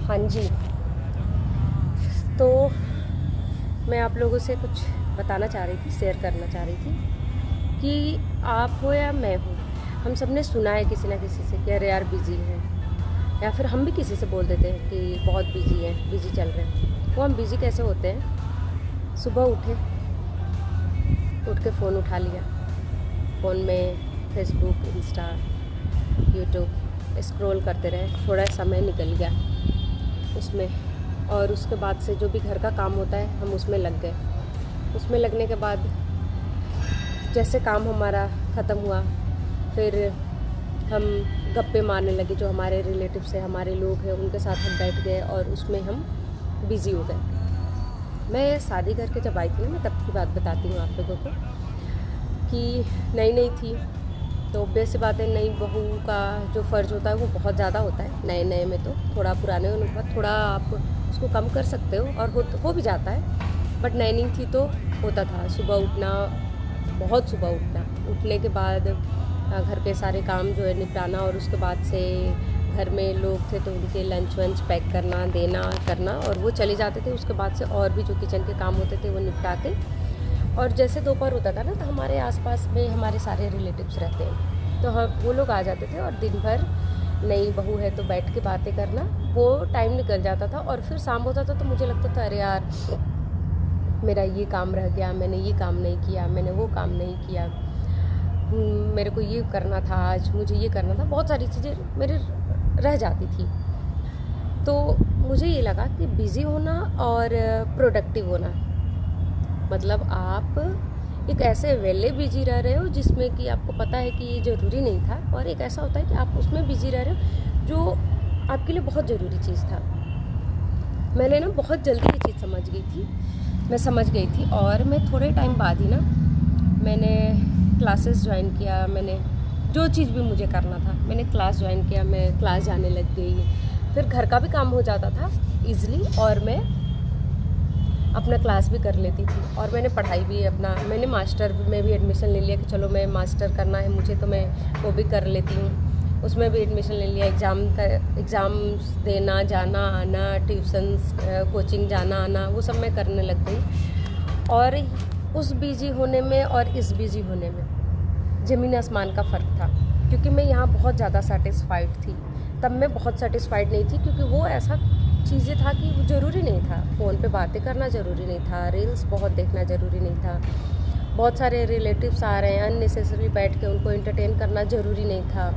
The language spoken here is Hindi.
हाँ जी, तो मैं आप लोगों से कुछ बताना चाह रही थी, शेयर करना चाह रही थी कि आप हो या मैं हूँ, हम सब ने सुना है किसी ना किसी से कि अरे यार बिज़ी है, या फिर हम भी किसी से बोल देते हैं कि बहुत बिज़ी है, बिज़ी चल रहे हैं। वो हम बिज़ी कैसे होते हैं? सुबह उठ के फ़ोन उठा लिया, फ़ोन में फेसबुक, इंस्टा, यूट्यूब स्क्रॉल करते रहे, थोड़ा समय निकल गया उसमें, और उसके बाद से जो भी घर का काम होता है हम उसमें लग गए। उसमें लगने के बाद जैसे काम हमारा ख़त्म हुआ, फिर हम गप्पे मारने लगे, जो हमारे रिलेटिव्स हैं, हमारे लोग हैं, उनके साथ हम बैठ गए और उसमें हम बिज़ी हो गए। मैं शादी करके जब आई थी ना, मैं तब की बात बताती हूँ आप लोगों को कि नई थी, तो ऑब्वियस सी बात है, नई बहू का जो फ़र्ज़ होता है वो बहुत ज़्यादा होता है। नए में तो थोड़ा, पुराने होने के बाद थोड़ा आप उसको कम कर सकते हो, और हो भी जाता है, बट नई थी तो होता था सुबह उठना, बहुत सुबह उठने के बाद घर के सारे काम जो है निपटाना, और उसके बाद से घर में लोग थे तो उनके लंच वंच पैक करना, देना करना, और वो चले जाते थे। उसके बाद से और भी जो किचन के काम होते थे वो निपटा के, और जैसे दोपहर होता था ना, तो हमारे आसपास में हमारे सारे रिलेटिव्स रहते हैं, तो वो लोग आ जाते थे, और दिन भर नई बहू है तो बैठ के बातें करना, वो टाइम निकल जाता था। और फिर शाम होता था तो मुझे लगता था अरे यार मेरा ये काम रह गया, मैंने ये काम नहीं किया, मैंने वो काम नहीं किया, मेरे को ये करना था, आज मुझे ये करना था, बहुत सारी चीज़ें मेरे रह जाती थी। तो मुझे ये लगा कि बिज़ी होना और प्रोडक्टिव होना, मतलब आप एक ऐसे वेले बिजी रह रहे हो जिसमें कि आपको पता है कि ये ज़रूरी नहीं था, और एक ऐसा होता है कि आप उसमें बिजी रह रहे हो जो आपके लिए बहुत ज़रूरी चीज़ था। मैंने ना बहुत जल्दी ये चीज़ समझ गई थी, और मैं थोड़े टाइम बाद ही ना मैंने क्लासेस ज्वाइन किया। मैंने जो चीज़ भी मुझे करना था, मैंने क्लास ज्वाइन किया, मैं क्लास जाने लग गई। फिर घर का भी काम हो जाता था ईज़िली, और मैं अपना क्लास भी कर लेती थी, और मैंने पढ़ाई भी मैंने मास्टर में भी एडमिशन ले लिया कि चलो मैं मास्टर करना है मुझे, तो मैं वो भी कर लेती हूँ। उसमें भी एडमिशन ले लिया, एग्ज़ाम्स देना, जाना आना, ट्यूशन्स, कोचिंग जाना आना, वो सब मैं करने लग गई। और उस बिज़ी होने में और इस बिज़ी होने में ज़मीन आसमान का फ़र्क था, क्योंकि मैं यहाँ बहुत ज़्यादा सेटिस्फाइड थी, तब मैं बहुत सेटिस्फाइड नहीं थी, क्योंकि वो ऐसा चीज़ें था कि वो ज़रूरी नहीं था, फ़ोन पे बातें करना ज़रूरी नहीं था, रील्स बहुत देखना ज़रूरी नहीं था, बहुत सारे रिलेटिव्स आ रहे हैं अननेसेसरी बैठ के उनको एंटरटेन करना ज़रूरी नहीं था,